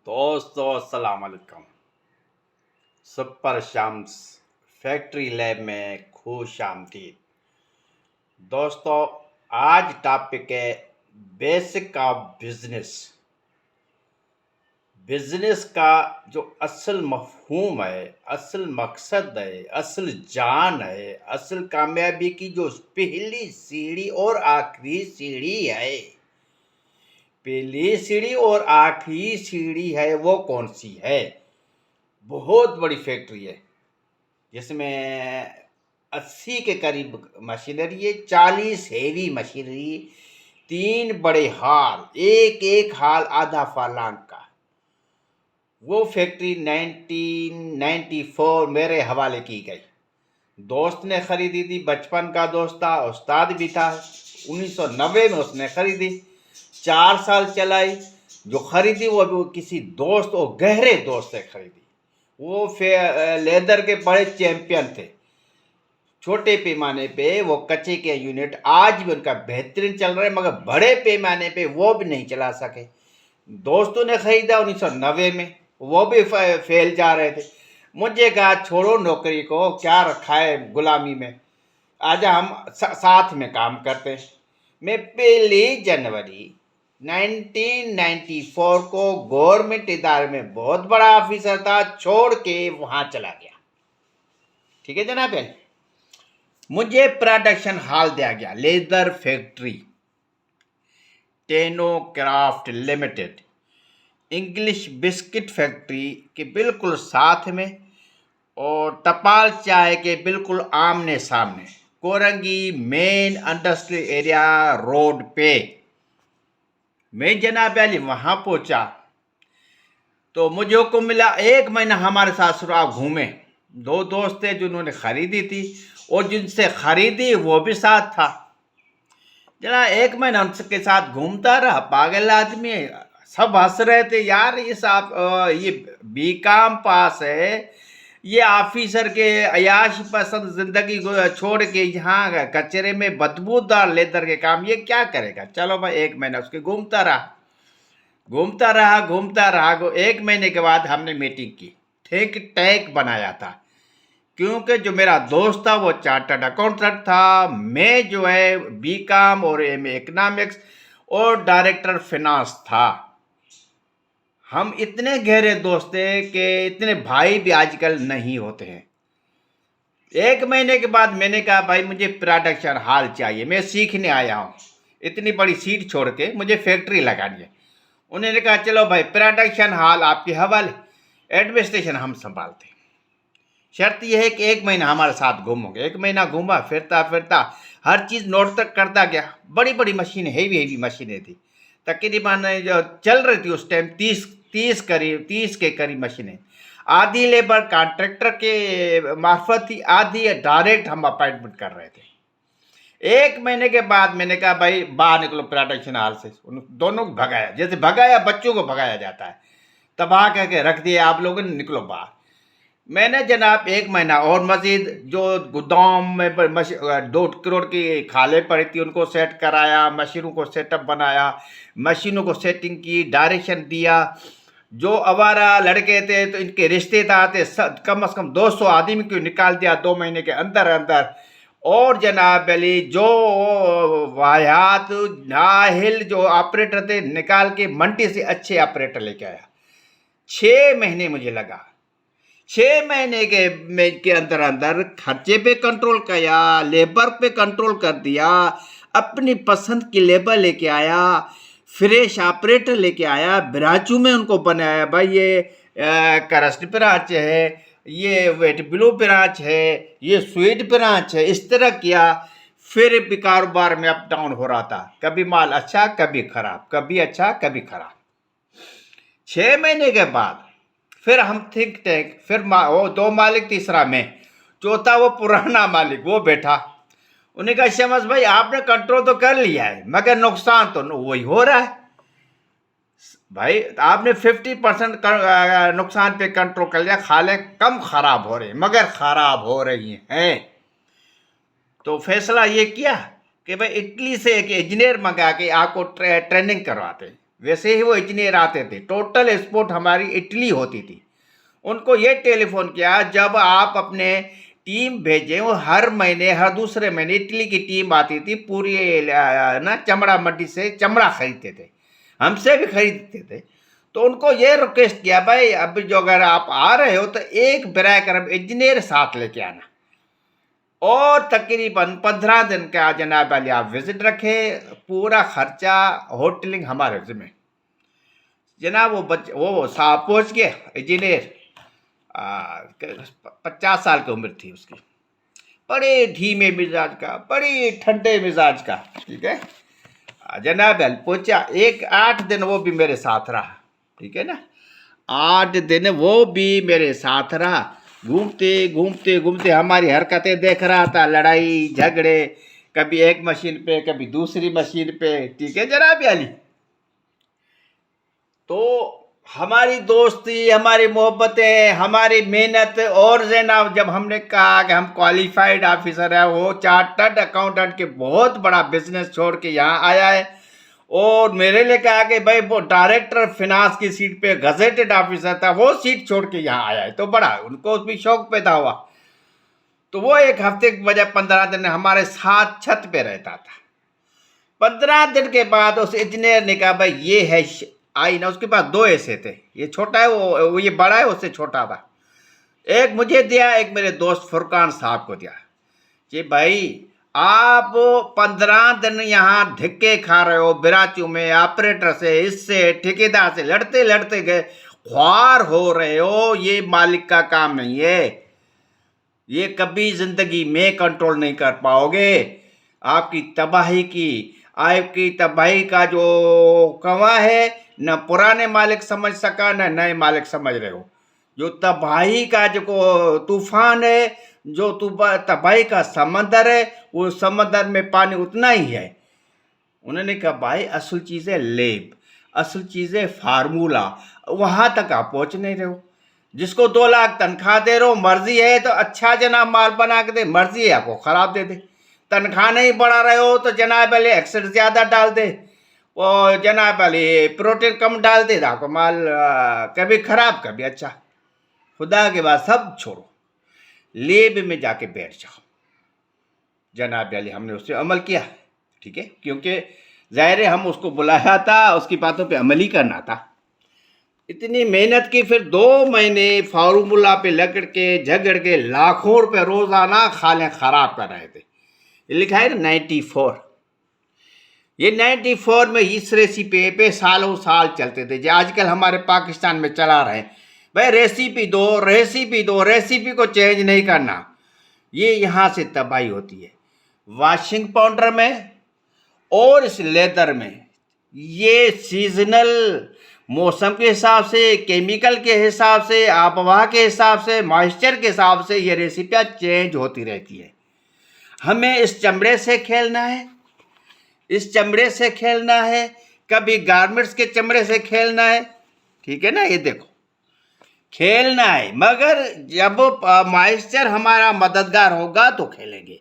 दोस्तों अस्सलाम वालेकुम। सुपर शाम्स फैक्ट्री लैब में खुश आमदीद। दोस्तों आज टॉपिक है बेसिक ऑफ बिजनेस। बिजनेस का जो असल मफहूम है, असल मकसद है, असल जान है, असल कामयाबी की जो पहली सीढ़ी और आखिरी सीढ़ी है, पहली सीढ़ी और आखिरी सीढ़ी है वो कौन सी है? बहुत बड़ी फैक्ट्री है जिसमें 80 के करीब मशीनरी है, 40 हेवी मशीनरी, 3 बड़े हाल, एक एक हाल आधा फर्लांग का। वो फैक्ट्री 1994 मेरे हवाले की गई। दोस्त ने खरीदी थी, बचपन का दोस्त था, उस्ताद भी था। 1990 में उसने खरीदी, 4 साल चलाई। जो खरीदी वो किसी दोस्त और गहरे दोस्त से खरीदी। वो लेदर के बड़े चैंपियन थे। छोटे पैमाने पे वो कच्चे के यूनिट आज भी उनका बेहतरीन चल रहा है, मगर बड़े पैमाने पे वो भी नहीं चला सके। दोस्तों ने खरीदा 1990 में, वो भी फेल जा रहे थे। मुझे कहा छोड़ो नौकरी को, क्या रखा है गुलामी में, आजा हम साथ में काम करते हैं। मैं 1 जनवरी 1994 को गवर्नमेंट इदारे में बहुत बड़ा ऑफिसर था, छोड़ के वहां चला गया। ठीक है जनाब। मुझे प्रोडक्शन हॉल दिया गया, लेदर फैक्ट्री टेनो craft limited, English biscuit factory के बिल्कुल साथ में और टपाल चाय के बिल्कुल आमने सामने, Korangi main industrial area road पे। मैं जनाब अली वहां पहुंचा तो मुझे हुक्म मिला 1 महीना हमारे साथ सुराग घूमे। 2 दोस्त थे जिन्होंने खरीदी थी और जिनसे खरीदी वो भी साथ था। जरा 1 महीना उनके साथ घूमता रहा, पागल आदमी। सब हंस रहे थे, यार ये बीकॉम पास है, ये ऑफिसर के अयाश पसंद जिंदगी को छोड़ के यहाँ कचरे में बदबूदार लेदर के काम ये क्या करेगा। चलो भाई 1 महीना उसके घूमता रहा। 1 महीने के बाद हमने मीटिंग की, ठीक टैग बनाया था, क्योंकि जो मेरा दोस्त था वो चार्टर्ड अकाउंटेंट था, मैं जो है बीकॉम और एमए इकोनॉमिक्स और डायरेक्टर फिनांस था। हम इतने गहरे दोस्त थे कि इतने भाई भी आजकल नहीं होते हैं। 1 महीने के बाद मैंने कहा भाई मुझे प्रोडक्शन हॉल चाहिए, मैं सीखने आया हूँ, इतनी बड़ी सीट छोड़ के मुझे फैक्ट्री लगानी है। उन्होंने कहा चलो भाई प्रोडक्शन हॉल आपके हवाले, एडमिनिस्ट्रेशन हम संभालते हैं, शर्त यह है कि 1 महीना हमारे साथ घूमोगे। 1 महीना घूमा, फिरता फिरता हर चीज़ नोट तक करता गया। बड़ी बड़ी मशीनें, हेवी मशीनें थी, तकरीबन जो चल रही थी उस टाइम 30 के करीब मशीनें। आधी लेबर कॉन्ट्रैक्टर के मार्फत थी, आधी डायरेक्ट हम अपॉइंटमेंट कर रहे थे। 1 महीने के बाद मैंने कहा भाई बाहर निकलो प्रोडक्शन हॉल से। उन दोनों को भगाया, जैसे भगाया बच्चों को भगाया जाता है, तबाह करके रख दिया आप लोगों ने, निकलो बाहर। मैंने जनाब 1 महीना और मजीद जो गोदाम में 2 करोड़ की खाले पड़ी थी उनको सेट कराया, मशीनों को सेटअप बनाया, मशीनों को सेटिंग की, डायरेक्शन दिया। जो आवारा लड़के थे तो इनके रिश्तेदार थे, कम से कम 200 आदमी को निकाल दिया 2 महीने के अंदर अंदर। और जनाब अली जो वाहियात नाहिल जो ऑपरेटर थे निकाल के मंडी से अच्छे ऑपरेटर लेके आया। 6 महीने मुझे लगा। 6 महीने के अंदर अंदर खर्चे पे कंट्रोल किया, लेबर पे कंट्रोल कर दिया, अपनी पसंद की लेबर लेके आया, फ्रेश ऑपरेटर लेके आया, ब्रांचों में उनको बनाया। भाई ये करस्ट ब्रांच है, ये वेट ब्लू ब्रांच है, ये स्वीट ब्रांच है, इस तरह किया। फिर भी कारोबार में अप डाउन हो रहा था, कभी माल अच्छा कभी खराब, कभी अच्छा कभी खराब। 6 महीने के बाद फिर हम थिंक टैंक, फिर वो 2 मालिक, तीसरा मैं, चौथा वो पुराना मालिक वो बैठा। उन्हें कहा शमस भाई आपने कंट्रोल तो कर लिया है मगर नुकसान तो वही हो रहा है। भाई आपने 50% नुकसान पे कंट्रोल कर लिया, खाले कम खराब हो रही मगर खराब हो रही हैं। तो फैसला ये किया कि भाई इटली से एक इंजीनियर मंगा के आपको ट्रेनिंग करवाते। वैसे ही वो इंजीनियर आते थे। टोटल एक्सपोर्ट हमारी इटली होती थी। उनको ये टेलीफोन किया, जब आप अपने टीम भेजें, वो हर महीने हर दूसरे महीने इटली की टीम आती थी, पूरी ना चमड़ा मंडी से चमड़ा खरीदते थे, हमसे भी खरीदते थे। तो उनको ये रिक्वेस्ट किया, भाई अब जो अगर आप आ रहे हो तो एक ब्रेकर इंजीनियर साथ लेके आना, और तकरीबन 15 दिन का जनाब अली आप विजिट रखे, पूरा खर्चा होटलिंग हमारे जिम्मे। जनाब वो साहब पहुँच गए इंजीनियर, 50 साल की उम्र थी उसकी, बड़े धीमे मिजाज का, बड़े ठंडे मिजाज का, ठीक है। जनाब पहुंचा, 8 दिन वो भी मेरे साथ रहा, ठीक है ना। 8 दिन वो भी मेरे साथ रहा, घूमते घूमते घूमते हमारी हरकतें देख रहा था, लड़ाई झगड़े, कभी एक मशीन पे कभी दूसरी मशीन पे, ठीक है जनाब अली। तो हमारी दोस्ती, हमारी मोहब्बतें, हमारी मेहनत, और जनाब जब हमने कहा कि हम क्वालिफाइड ऑफिसर है, वो चार्टर्ड अकाउंटेंट के बहुत बड़ा बिजनेस छोड़ के यहाँ आया है, और मेरे लिए कहा कि भाई वो डायरेक्टर फिनांस की सीट पे गजेटेड ऑफिसर था, वो सीट छोड़ के यहाँ आया है, तो बड़ा उनको भी शौक पैदा हुआ। तो वो एक हफ्ते के बजाय 15 दिन हमारे साथ छत पे रहता था। 15 दिन के बाद उस इंजीनियर ने कहा, भाई ये है आई ना, उसके पास 2 ऐसे थे, ये छोटा है, वो ये बड़ा है, उससे छोटा था। एक मुझे दिया, एक मेरे दोस्त फुरकान साहब को दिया कि भाई आप 15 दिन यहाँ धिक्के खा रहे हो, बिराचू में ऑपरेटर से, इससे ठेकेदार से लड़ते लड़ते गए, ख्वार हो रहे हो, ये मालिक का काम नहीं है, ये कभी जिंदगी में कंट्रोल नहीं कर पाओगे। आपकी तबाही का जो कवा है, न पुराने मालिक समझ सका, न नए मालिक समझ रहे हो। जो तबाही का जो तूफान है, जो तबाही का समंदर है, वो समंदर में पानी उतना ही है। उन्होंने कहा, भाई असल चीज़ है लेब, असल चीज़ है फार्मूला, वहाँ तक आप पहुँच नहीं रहे हो। जिसको 2 लाख तनख्वाह दे रहे हो, मर्जी है तो अच्छा जनाब माल बना के दे, मर्जी है आपको ख़राब दे दे। तनख्वाह नहीं बढ़ा रहे हो तो जनाब अली एक्सेस ज़्यादा डाल दे, और जनाब अली प्रोटीन कम डाल दे, आपको माल कभी ख़राब कभी अच्छा। खुदा के बाद सब छोड़ो, लेब में जाके बैठ जाओ। जनाब अली हमने उससे अमल किया, ठीक है, क्योंकि ज़ाहिर है हम उसको बुलाया था, उसकी बातों पे अमल ही करना था। इतनी मेहनत की, फिर 2 महीने फार्मूला पे लगड़ के झगड़ के लाखों रुपए रोज़ाना खाले ख़राब कर रहे थे। ये लिखा है 94, ये 94 में इस रेसिपी पे सालों साल चलते थे, जो आजकल हमारे पाकिस्तान में चला रहे हैं, भाई रेसिपी दो, रेसिपी दो, रेसिपी को चेंज नहीं करना। ये यहाँ से तबाही होती है, वॉशिंग पाउडर में और इस लेदर में। ये सीजनल, मौसम के हिसाब से, केमिकल के हिसाब से, आबहवा के हिसाब से, मॉइस्चर के हिसाब से ये रेसिपियाँ चेंज होती रहती है। हमें इस चमड़े से खेलना है, इस चमड़े से खेलना है, कभी गारमेंट्स के चमड़े से खेलना है, ठीक है ना। ये देखो खेलना है, मगर जब मॉइस्चर हमारा मददगार होगा तो खेलेंगे।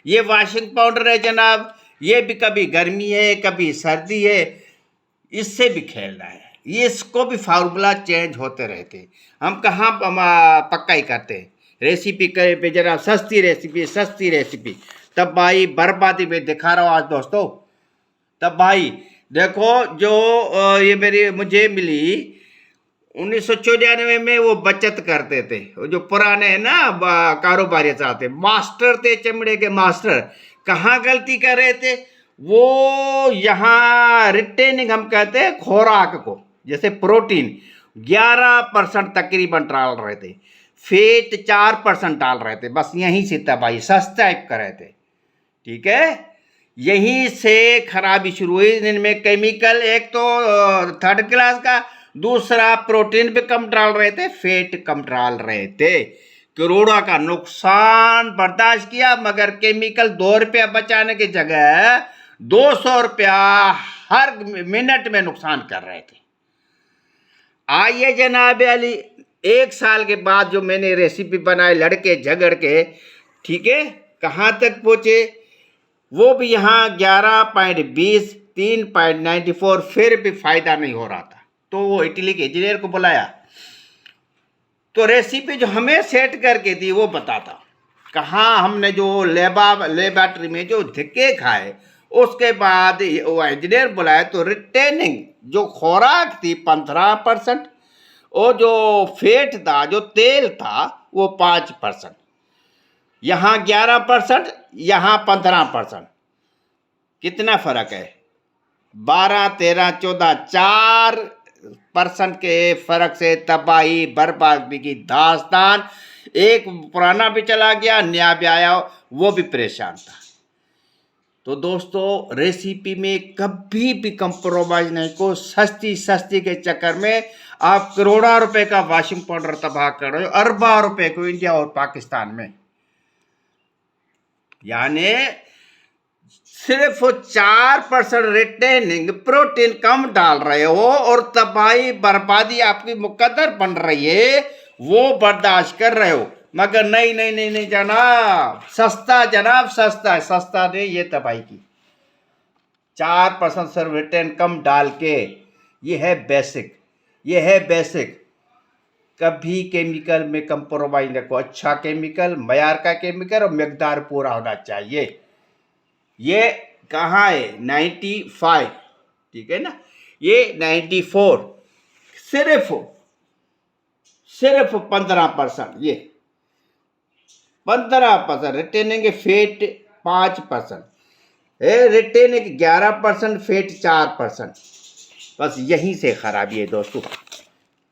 ये वॉशिंग पाउडर है जनाब, ये भी कभी गर्मी है कभी सर्दी है, इससे भी खेलना है। ये इसको भी फार्मूला चेंज होते रहते, हम कहाँ पक्का ही करते हैं। रेसिपी करे पे जरा सस्ती रेसिपी, सस्ती रेसिपी, तब भाई बर्बादी में दिखा रहा हूँ आज दोस्तों। तब भाई देखो, जो ये मुझे मिली 1994 में, वो बचत करते थे, जो पुराने है ना कारोबारी चाहते, मास्टर थे, चमड़े के मास्टर। कहाँ गलती कर रहे थे वो, यहाँ रिटेनिंग हम कहते हैं खुराक को, जैसे प्रोटीन 11% तकरीबन डाल रहे थे, फेट 4% डाल रहे थे, बस यहीं से तबाही सस्ता कर रहे थे, ठीक है। यहीं से खराबी शुरू हुई। इनमें केमिकल एक तो 3rd क्लास का, दूसरा प्रोटीन भी कम डाल रहे थे, फेट कम डाल रहे थे। करोड़ों का नुकसान बर्दाश्त किया, मगर केमिकल 2 रुपया बचाने की जगह 200 रुपया हर मिनट में नुकसान कर रहे थे। आइए जनाब अली, 1 साल के बाद जो मैंने रेसिपी बनाई लड़के झगड़ के, ठीक है, कहाँ तक पहुँचे, वो भी यहाँ 11.20 3.94, फिर भी फायदा नहीं हो रहा था। तो वो इटली के इंजीनियर को बुलाया, तो रेसिपी जो हमें सेट करके दी वो बताता। कहाँ हमने जो लेबोरेटरी में जो धक्के खाए, उसके बाद वो इंजीनियर बुलाया तो रिटेनिंग जो खुराक थी 15%, और जो फैट था, जो तेल था, वो 5%। यहाँ 11%, यहाँ 15%। कितना फर्क है? 12, 13, 14, 4% के फर्क से तबाही बर्बादी की दास्तान। एक पुराना भी चला गया, नया भी आया, वो भी परेशान था। तो दोस्तों, रेसिपी में कभी भी कंप्रोमाइज नहीं को। सस्ती के चक्कर में आप करोड़ों रुपए का वॉशिंग पाउडर तबाह कर रहे हो, अरबों रुपए को इंडिया और पाकिस्तान में। यानी सिर्फ 4% रिटेनिंग प्रोटीन कम डाल रहे हो और तबाही बर्बादी आपकी मुकद्दर बन रही है, वो बर्दाश्त कर रहे हो। मगर नहीं जनाब, सस्ता जनाब, सस्ता नहीं, ये तबाही की। 4% सिर्फ रिटेन कम डाल के, ये है बेसिक। कभी केमिकल में कंप्रोमाइज न को। अच्छा केमिकल, मयार का केमिकल, और मिकदार पूरा होना चाहिए। ये कहाँ है? 95, ठीक है ना? ये 94, सिर्फ 15%। ये 15% रिटेनिंग फेट 5%, रिटेनिंग 11%, फेट 4%। बस यहीं से खराबी है दोस्तों।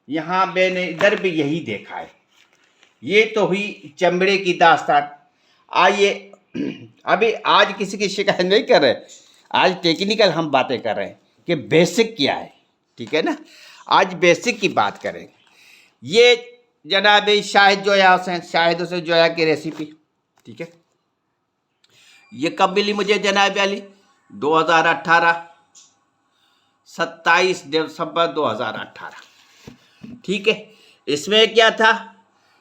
यहाँ मैंने इधर भी यही देखा है। ये तो हुई चमड़े की दास्तान। आइए, अभी आज किसी की शिकायत नहीं कर रहे, आज टेक्निकल हम बातें कर रहे हैं कि बेसिक क्या है, ठीक है ना? आज बेसिक की बात करेंगे। ये जनाब शाहिद जोया की रेसिपी, ठीक है? ये कब मिली मुझे जनाब अली? 2018, 27 दिसंबर 2018, ठीक है। इसमें क्या था?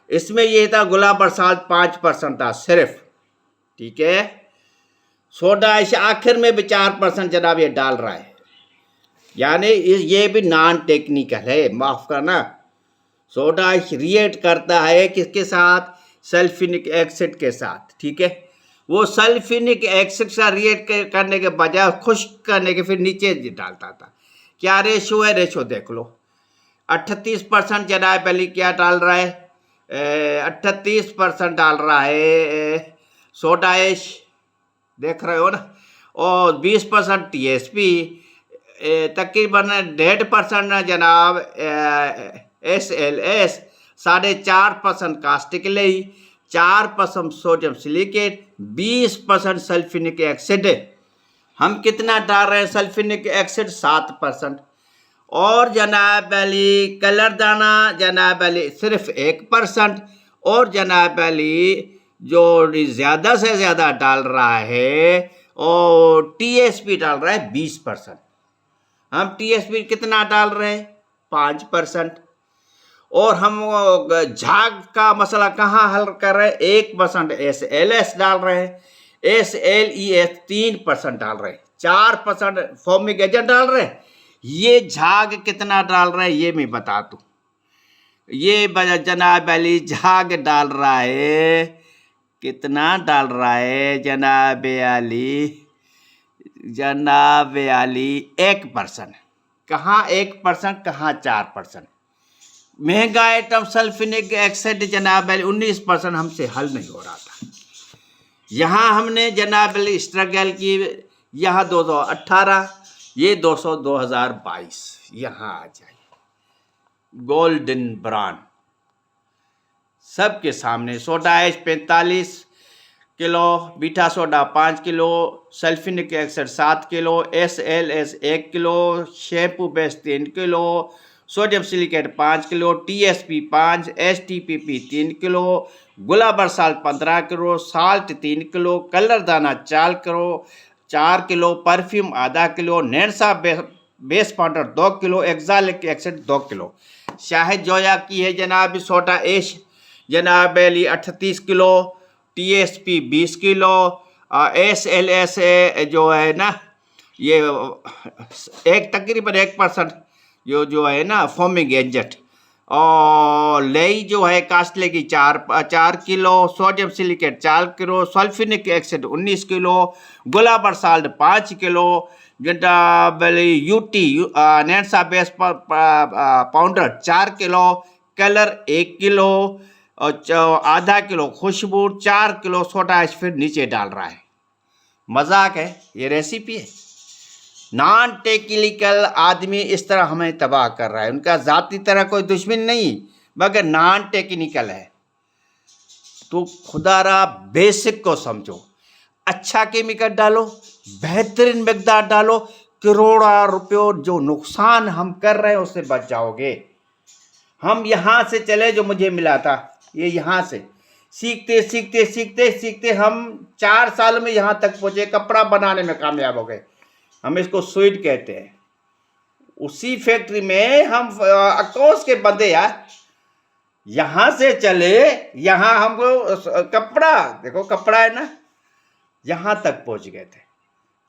इसमें ये था गुलाब बरसात 5% था सिर्फ, ठीक है। सोडा आखिर में भी 4% जनाब ये डाल रहा है। यानी ये भी नॉन टेक्निकल है, माफ करना। सोडा रिएक्ट करता है किसके साथ? सल्फ्यूरिक एसिड के साथ, ठीक है। वो सल्फ्यूरिक एसिड से रिएक्ट करने के बजाय खुश्क करने के फिर नीचे डालता था। क्या रेशो है? रेशो देख लो। 38% जनाब अली क्या डाल रहा है? 38% डाल रहा है सोडा ऐश, देख रहे हो ना? और 20% TSP, तकरीबन 1.5% जनाब SLS, 4.5% कास्टिक लेई, 4% सोडियम सिलिकेट, 20% सल्फ्यूरिक एसिड। हम कितना डाल रहे हैं सल्फ्यूरिक एसिड? 7%। और जनाब अली कलर दाना जनाब अली सिर्फ 1%। और जनाब अली जो ज़्यादा से ज़्यादा डाल रहा है और TSP डाल रहा है 20%। हम TSP कितना डाल रहे हैं? 5%। और हम झाग का मसला कहाँ हल कर रहे हैं? 1% SLS डाल रहे हैं, SLES 3% डाल रहे हैं, 4% फॉर्मिक एजेंट डाल रहे हैं। ये झाग कितना डाल रहे हैं ये मैं बता दूं। ये जनाब अली झाग डाल रहा है, कितना डाल रहा है जनाब अली? 1%। कहाँ 1%, कहाँ 4%? महंगा आइटम सल्फ्यूरिक एसिड जनाब अली 19%, हमसे हल नहीं हो रहा था। यहाँ हमने जनाब अली स्ट्रगल की। यहाँ 218, ये 2022। यहाँ आ जाइए, गोल्डन ब्राउन सबके सामने। सोडा ऐश 45 किलो, बीटा soda 5 kilo, sulphuric acid 7 kilo, SLS 1 kilo, shampoo base 3 kilo, sodium silicate 5 kilo, TSP 5, STPP 3 kilo, गुलाब बरसात 15 किलो, साल्ट 3 किलो, कलर दाना 4 किलो, परफ्यूम आधा kilo, Nansa base powder 2 kilo, oxalic acid 2 kilo. Shahid Zoya की है जनाब soda ash जनाब Ali 38 kilo, TSP 20 kilo, SLS जो है ना ये एक तकरीबन 1% जो है ना फॉर्मिंग एजेंट, और लेई जो है कास्ट लेगी 4 kilo, sodium silicate 4 kilo, sulphuric acid 19 kilo, गुलाबर साल्ट 5 किलो, जिनका यूटी Nansa base powder 4 kilo, colour 1 kilo, और आधा किलो खुशबू, 4 किलो सोडा ऐश फिर नीचे डाल रहा है। मजाक है, ये रेसिपी है। नॉन टेक्निकल आदमी इस तरह हमें तबाह कर रहा है। उनका जाती तरह कोई दुश्मन नहीं, मगर नॉन टेक्निकल है। तो खुदारा बेसिक को समझो, अच्छा केमिकल डालो, बेहतरीन मकदार डालो, करोड़ों रुपयों जो नुकसान हम कर रहे हैं उससे बच जाओगे। हम यहाँ से चले, जो मुझे मिला था, ये यहाँ से सीखते सीखते सीखते सीखते हम 4 साल में यहाँ तक पहुँचे, कपड़ा बनाने में कामयाब हो गए। हम इसको स्वीट कहते हैं। उसी फैक्ट्री में हम अकोस के बंदे यार, यहां से चले, यहां हमको कपड़ा, देखो कपड़ा है ना, यहां तक पहुंच गए थे।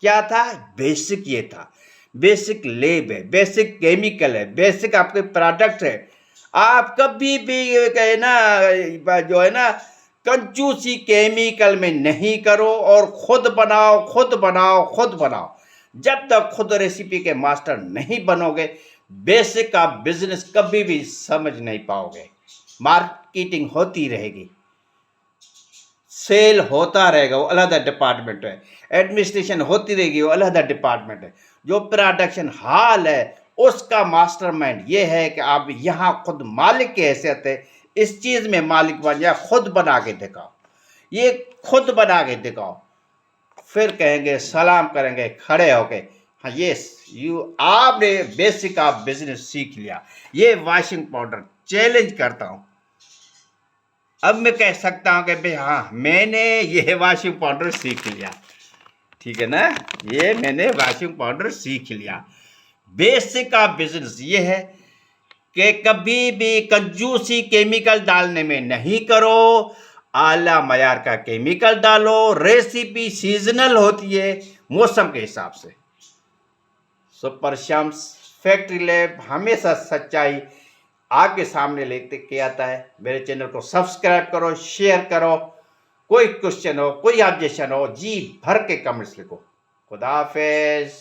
क्या था? बेसिक ये था। बेसिक लेब है, बेसिक केमिकल है, बेसिक आपके प्रोडक्ट है। आप कभी भी कहे ना जो है ना कंजूसी केमिकल में नहीं करो, और खुद बनाओ खुद बनाओ खुद बनाओ। जब तक खुद रेसिपी के मास्टर नहीं बनोगे, बेसिक का बिजनेस कभी भी समझ नहीं पाओगे। मार्केटिंग होती रहेगी, सेल होता रहेगा, वो अलग डिपार्टमेंट है। एडमिनिस्ट्रेशन होती रहेगी, वो अलग डिपार्टमेंट है। जो प्रोडक्शन हाल है उसका मास्टरमाइंड ये है कि आप यहाँ खुद मालिक की हैसियत है, इस चीज में मालिक बन जाए, खुद बना के दिखाओ, ये खुद बना के दिखाओ, फिर कहेंगे, सलाम करेंगे खड़े होके, हाँ यस आपने बेसिक ऑफ बिजनेस सीख लिया। ये वॉशिंग पाउडर चैलेंज करता हूं, अब मैं कह सकता हूं कि भाई हाँ मैंने ये वॉशिंग पाउडर सीख लिया, ठीक है ना, ये मैंने वॉशिंग पाउडर सीख लिया। बेसिक ऑफ बिजनेस ये है कि कभी भी कंजूसी केमिकल डालने में नहीं करो, आला मयार का केमिकल डालो। रेसिपी सीजनल होती है, मौसम के हिसाब से। सुपर शम्स फैक्ट्री लैब हमेशा सच्चाई आपके सामने लेके के आता है। मेरे चैनल को सब्सक्राइब करो, शेयर करो। कोई क्वेश्चन हो, कोई ऑब्जेक्शन हो, जी भर के कमेंट्स लिखो। खुदा हाफिज।